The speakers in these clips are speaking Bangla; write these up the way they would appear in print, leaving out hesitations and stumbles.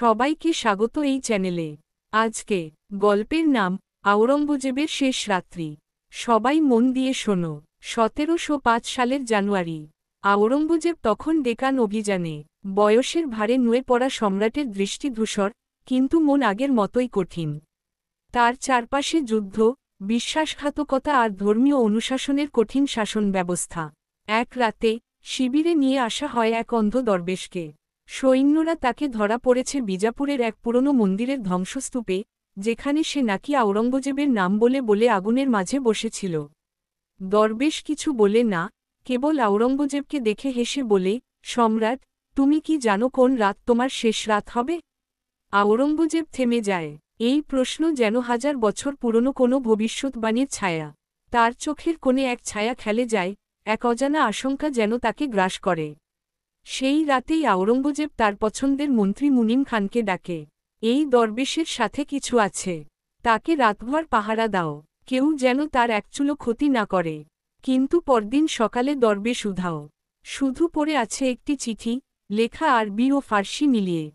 সবাইকে স্বাগত এই চ্যানেলে। আজকে গল্পের নাম আওরঙ্গজেবের শেষ রাত্রি। সবাই মন দিয়ে শোনো। ১৭০৫ সালের জানুয়ারি। আওরঙ্গজেব তখন ডেকান অভিযানে। বয়সের ভারে নুয়ে পড়া সম্রাটের দৃষ্টি ধূসর, কিন্তু মন আগের মতোই কঠিন। তার চারপাশে যুদ্ধ, বিশ্বাসঘাতকতা আর ধর্মীয় অনুশাসনের কঠিন শাসন ব্যবস্থা। এক রাতে শিবিরে নিয়ে আসা হয় এক অন্ধ দরবেশকে। সৈন্যরা তাকে ধরা পড়েছে বিজাপুরের এক পুরনো মন্দিরের ধ্বংসস্তূপে, যেখানে সে নাকি আওরঙ্গজেবের নাম বলে বলে আগুনের মাঝে বসেছিল। দরবেশ কিছু বলে না, কেবল আওরঙ্গজেবকে দেখে হেসে বলে, সম্রাট, তুমি কি জানো কোন রাত তোমার শেষ রাত হবে? আওরঙ্গজেব থেমে যায়। এই প্রশ্ন যেন হাজার বছর পুরনো কোনো ভবিষ্যৎবাণীর ছায়া। তার চোখের কোণে এক ছায়া খেলে যায়, এক অজানা আশঙ্কা যেন তাকে গ্রাস করে। সেই রাতেই আওরঙ্গজেব তার পছন্দের মন্ত্রী মুনিম খানকে ডাকে। এই দরবেশের সাথে কিছু আছে, তাকে রাতভর পাহারা দাও, কেউ যেন তার একচুলো ক্ষতি না করে। কিন্তু পরদিন সকালে দরবেশ উধাও। শুধু পড়ে আছে একটি চিঠি, লেখা আরবি ও ফার্সি মিলিয়ে।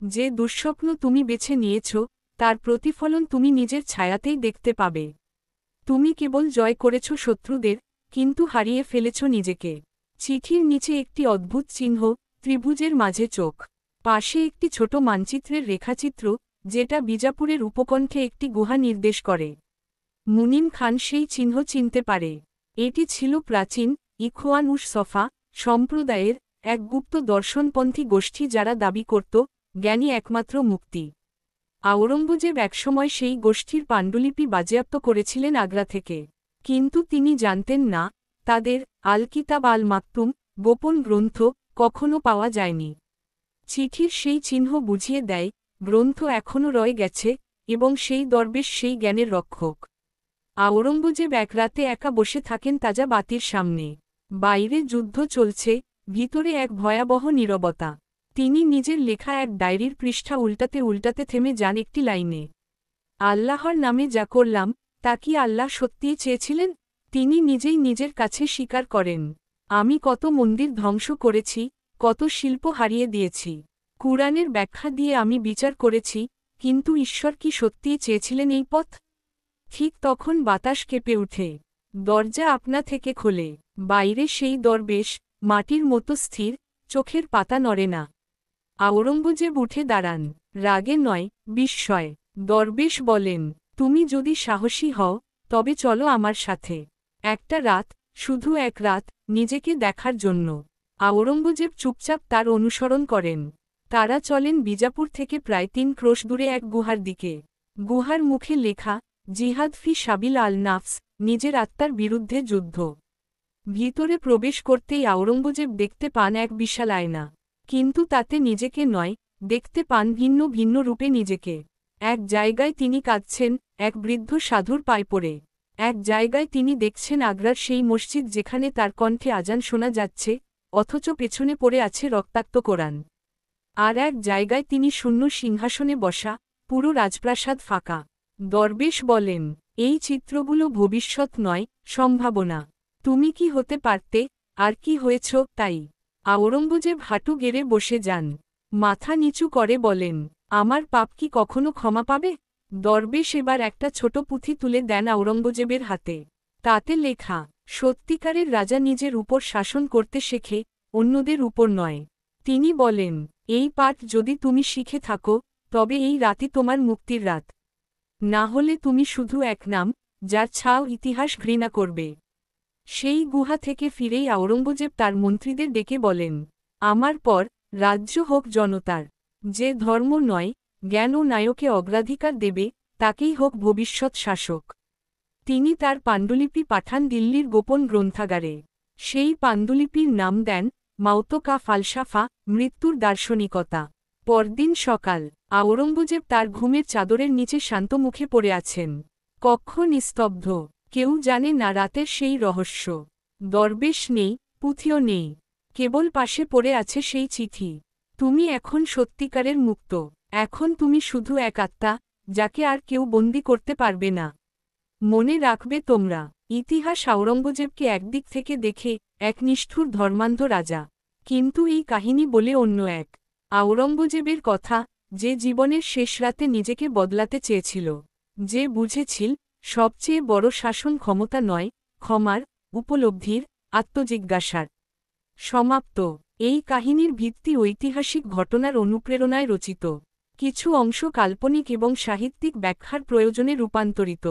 যে দুঃস্বপ্ন তুমি বেছে নিয়েছ, তার প্রতিফলন তুমি নিজের ছায়াতেই দেখতে পাবে। তুমি কেবল জয় করেছ শত্রুদের, কিন্তু হারিয়ে ফেলেছ নিজেকে। চিঠির নিচে একটি অদ্ভুত চিহ্ন, ত্রিভুজের মাঝে চোখ। পাশে একটি ছোট মানচিত্রের রেখাচিত্র, যেটা বিজাপুরের উপকণ্ঠে একটি গুহা নির্দেশ করে। মুনিম খান সেই চিহ্ন চিনতে পারে। এটি ছিল প্রাচীন ইখওয়ান-উস-সফা সম্প্রদায়ের এক গুপ্ত দর্শনপন্থী গোষ্ঠী, যারা দাবি করত জ্ঞানী একমাত্র মুক্তি। আওরঙ্গজেব একসময় সেই গোষ্ঠীর পাণ্ডুলিপি বাজেয়াপ্ত করেছিলেন আগ্রা থেকে। কিন্তু তিনি জানতেন না, তাদের আল কিতাব আল মাকতুম গোপন গ্রন্থ কখনো পাওয়া যায়নি। চিঠির সেই চিহ্ন বুঝিয়ে দেয়, গ্রন্থ এখনও রয়ে গেছে, এবং সেই দরবেশ সেই জ্ঞানের রক্ষক। আওরঙ্গজেব এক রাতে একা বসে থাকেন তাজা বাতির সামনে। বাইরে যুদ্ধ চলছে, ভিতরে এক ভয়াবহ নীরবতা। তিনি নিজের লেখা এক ডায়েরির পৃষ্ঠা উল্টাতে উল্টাতে থেমে যান একটি লাইনে। আল্লাহর নামে যা করলাম, তা কি আল্লাহ সত্যিই চেয়েছিলেন? তিনি নিজেই নিজের কাছে স্বীকার করেন, আমি কত মন্দির ধ্বংস করেছি, কত শিল্প হারিয়ে দিয়েছি। কুরআনের ব্যাখ্যা দিয়ে আমি বিচার করেছি, কিন্তু ঈশ্বর কি সত্যিই চেয়েছিলেন এই পথ? ঠিক তখন বাতাস কেঁপে উঠে। দরজা আপনা থেকে খোলে। বাইরে সেই দরবেশ, মাটির মতো স্থির, চোখের পাতা নড়ে না। আওরঙ্গজেব উঠে দাঁড়ান। রাগে নয়, বিস্ময়। দরবেশ বলেন, তুমি যদি সাহসী হও, তবে চলো আমার সাথে। একটা রাত, শুধু এক রাত, নিজেকে দেখার জন্য। আওরঙ্গজেব চুপচাপ তার অনুসরণ করেন। তারা চলেন বিজাপুর থেকে প্রায় ৩ ক্রোশ দূরে এক গুহার দিকে। গুহার মুখে লেখা, জিহাদ ফি সাবিল আল নাফস, নিজের আত্মার বিরুদ্ধে যুদ্ধ। ভিতরে প্রবেশ করতেই আওরঙ্গজেব দেখতে পান এক বিশাল আয়না। কিন্তু তাতে নিজেকে নয়, দেখতে পান ভিন্ন ভিন্ন রূপে নিজেকে। এক জায়গায় তিনি কাঁদছেন, এক বৃদ্ধ সাধুর পায়ে পড়ে। এক জায়গায় তিনি দেখছেন আগ্রার সেই মসজিদ যেখানে তার কণ্ঠে আজান শোনা যাচ্ছে, অথচ পেছনে পড়ে আছে রক্তাক্ত কোরআন। আর এক জায়গায় তিনি শূন্য সিংহাসনে বসা, পুরো রাজপ্রাসাদ ফাঁকা। দরবেশ বলেন, এই চিত্রগুলো ভবিষ্যৎ নয়, সম্ভাবনা। তুমি কি হতে পারতে, আর কি হয়েছ, তাই। আওরঙ্গজেব হাঁটু গেড়ে বসে যান। মাথা নিচু করে বলেন, আমার পাপ কি কখনো ক্ষমা পাবে? দরবেশ এবার একটা ছোট পুঁথি তুলে দেন আওরঙ্গজেবের হাতে। তাতে লেখা, সত্যিকারের রাজা নিজের উপর শাসন করতে শেখে, অন্যদের উপর নয়। তিনি বলেন, এই পাঠ যদি তুমি শিখে থাকো, তবে এই রাতই তোমার মুক্তির রাত। না হলে তুমি শুধু এক নাম, যার ছাও ইতিহাস ঘৃণা করবে। সেই গুহা থেকে ফিরেই আওরঙ্গজেব তার মন্ত্রীদের ডেকে বলেন, আমার পর রাজ্য হোক জনতার। যে ধর্ম নয়, জ্ঞান ও ন্যায়কে অগ্রাধিকার দেবে, তাকেই হোক ভবিষ্যৎ শাসক। তিনি তার পাণ্ডুলিপি পাঠান দিল্লির গোপন গ্রন্থাগারে। সেই পাণ্ডুলিপির নাম দেন মাওতো কা ফালসাফা, মৃত্যুর দার্শনিকতা। পরদিন সকাল, আওরঙ্গজেব তার ঘুমের চাদরের নিচে শান্ত মুখে পড়ে আছেন। কক্ষ নিস্তব্ধ, কেউ জানে না রাতের সেই রহস্য। দরবেশ নেই, পুঁথিও নেই, কেবল পাশে পড়ে আছে সেই চিঠি। তুমি এখন সত্যিকারের মুক্ত। এখন তুমি শুধু এক আত্মা, যাকে আর কেউ বন্দি করতে পারবে না। মনে রাখবে তোমরা, ইতিহাস আওরঙ্গজেবকে একদিক থেকে দেখে এক নিষ্ঠুর ধর্মান্ধ রাজা, কিন্তু এই কাহিনী বলে অন্য এক আওরঙ্গজেবের কথা, যে জীবনের শেষ রাতে নিজেকে বদলাতে চেয়েছিল, যে বুঝেছিল সবচেয়ে বড় শাসন ক্ষমতা নয়, ক্ষমার, উপলব্ধির, আত্মজিজ্ঞাসার। সমাপ্ত। এই কাহিনীর ভিত্তি ঐতিহাসিক ঘটনার অনুপ্রেরণায় রচিত। কিছু অংশ কাল্পনিক এবং সাহিত্যিক ব্যাখ্যার প্রয়োজনে রূপান্তরিত।